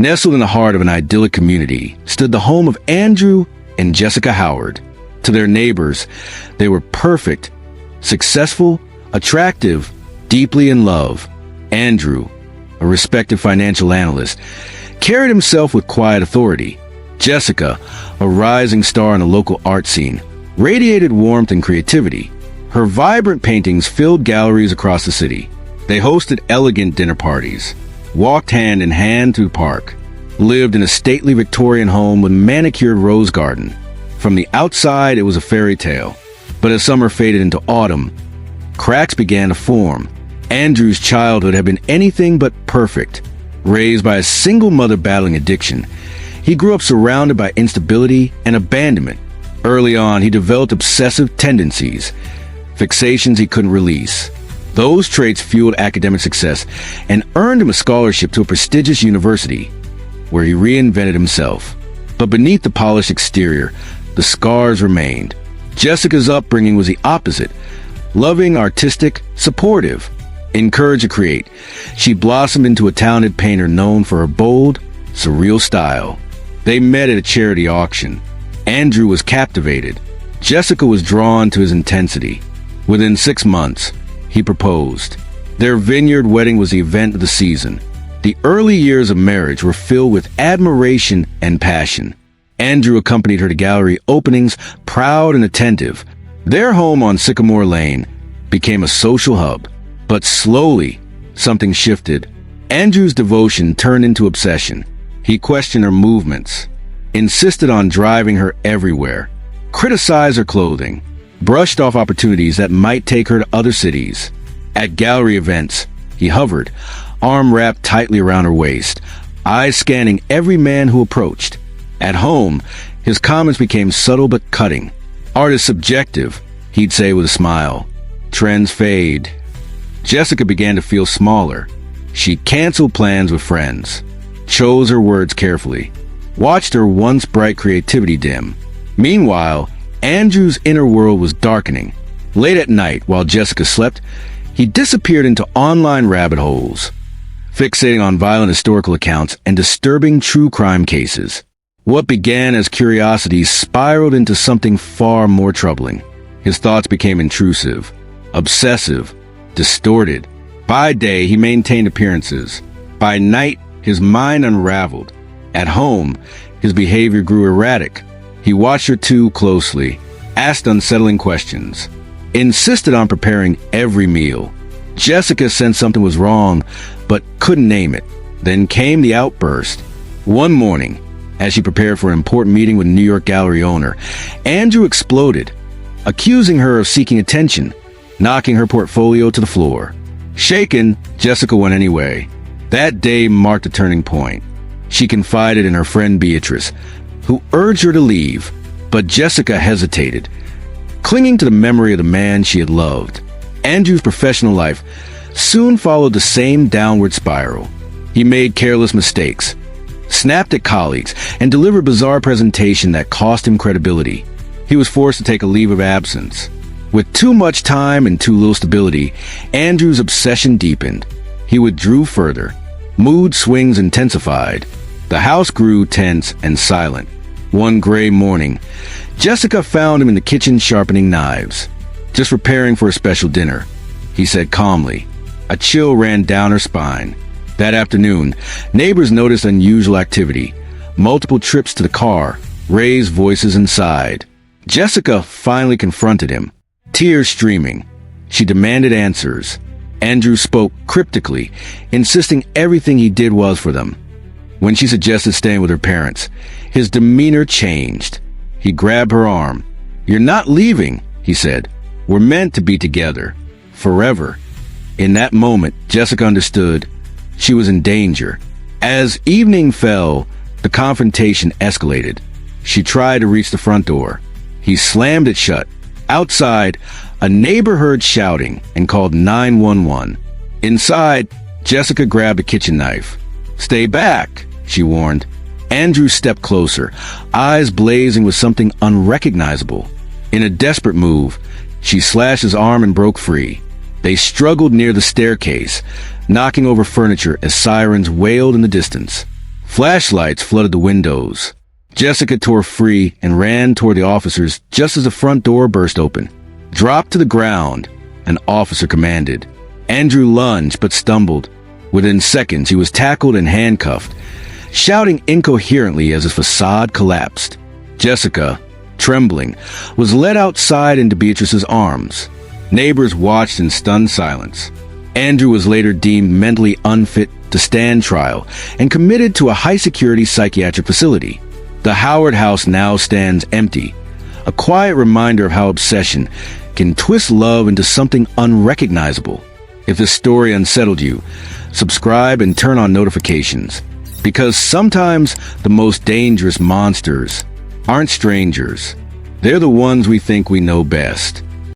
Nestled in the heart of an idyllic community stood the home of Andrew and Jessica Howard. To their neighbors, they were perfect, successful, attractive, deeply in love. Andrew, a respected financial analyst, carried himself with quiet authority. Jessica, a rising star in the local art scene, radiated warmth and creativity. Her vibrant paintings filled galleries across the city. They hosted elegant dinner parties, walked hand in hand through the park, lived in a stately Victorian home with manicured rose garden. From the outside, it was a fairy tale. But as summer faded into autumn, cracks began to form. Andrew's childhood had been anything but perfect. Raised by a single mother battling addiction, he grew up surrounded by instability and abandonment. Early on, he developed obsessive tendencies, fixations he couldn't release. Those traits fueled academic success and earned him a scholarship to a prestigious university, where he reinvented himself. But beneath the polished exterior, the scars remained. Jessica's upbringing was the opposite. Loving, artistic, supportive, encouraged to create, she blossomed into a talented painter known for her bold, surreal style. They met at a charity auction. Andrew was captivated. Jessica was drawn to his intensity. Within 6 months, he proposed. Their vineyard wedding was the event of the season. The early years of marriage were filled with admiration and passion. Andrew accompanied her to gallery openings, proud and attentive. Their home on Sycamore Lane became a social hub. But slowly, something shifted. Andrew's devotion turned into obsession. He questioned her movements, insisted on driving her everywhere, criticized her clothing, brushed off opportunities that might take her to other cities. At gallery events, he hovered, arm wrapped tightly around her waist, eyes scanning every man who approached. At home, his comments became subtle but cutting. Art is subjective, he'd say with a smile. Trends fade. Jessica began to feel smaller. She canceled plans with friends, chose her words carefully, watched her once bright creativity dim. Meanwhile, Andrew's inner world was darkening. Late at night, while Jessica slept, he disappeared into online rabbit holes, fixating on violent historical accounts and disturbing true crime cases. What began as curiosity spiraled into something far more troubling. His thoughts became intrusive, obsessive, distorted. By day, he maintained appearances. By night, his mind unraveled. At home, his behavior grew erratic. He watched her too closely, asked unsettling questions, insisted on preparing every meal. Jessica sensed something was wrong, but couldn't name it. Then came the outburst. One morning, as she prepared for an important meeting with a New York gallery owner, Andrew exploded, accusing her of seeking attention, knocking her portfolio to the floor. Shaken, Jessica went anyway. That day marked a turning point. She confided in her friend Beatrice, who urged her to leave, but Jessica hesitated, clinging to the memory of the man she had loved. Andrew's professional life soon followed the same downward spiral. He made careless mistakes, snapped at colleagues, and delivered a bizarre presentation that cost him credibility. He was forced to take a leave of absence. With too much time and too little stability, Andrew's obsession deepened. He withdrew further. Mood swings intensified. The house grew tense and silent. One gray morning, Jessica found him in the kitchen sharpening knives. "Just preparing for a special dinner," he said calmly. A chill ran down her spine. That afternoon, neighbors noticed unusual activity. Multiple trips to the car, raised voices inside. Jessica finally confronted him, tears streaming. She demanded answers. Andrew spoke cryptically, insisting everything he did was for them. When she suggested staying with her parents, his demeanor changed. He grabbed her arm. "You're not leaving," he said. "We're meant to be together. Forever." In that moment, Jessica understood she was in danger. As evening fell, the confrontation escalated. She tried to reach the front door. He slammed it shut. Outside, a neighbor heard shouting and called 911. Inside, Jessica grabbed a kitchen knife. "Stay back," she warned. Andrew stepped closer, eyes blazing with something unrecognizable. In a desperate move, she slashed his arm and broke free. They struggled near the staircase, knocking over furniture as sirens wailed in the distance. Flashlights flooded the windows. Jessica tore free and ran toward the officers just as the front door burst open. "Drop to the ground," an officer commanded. Andrew lunged but stumbled. Within seconds, he was tackled and handcuffed, shouting incoherently as his facade collapsed. Jessica, trembling, was led outside into Beatrice's arms. Neighbors watched in stunned silence. Andrew was later deemed mentally unfit to stand trial and committed to a high-security psychiatric facility. The Howard house now stands empty, a quiet reminder of how obsession can twist love into something unrecognizable. If this story unsettled you, subscribe and turn on notifications, because sometimes the most dangerous monsters aren't strangers. They're the ones we think we know best.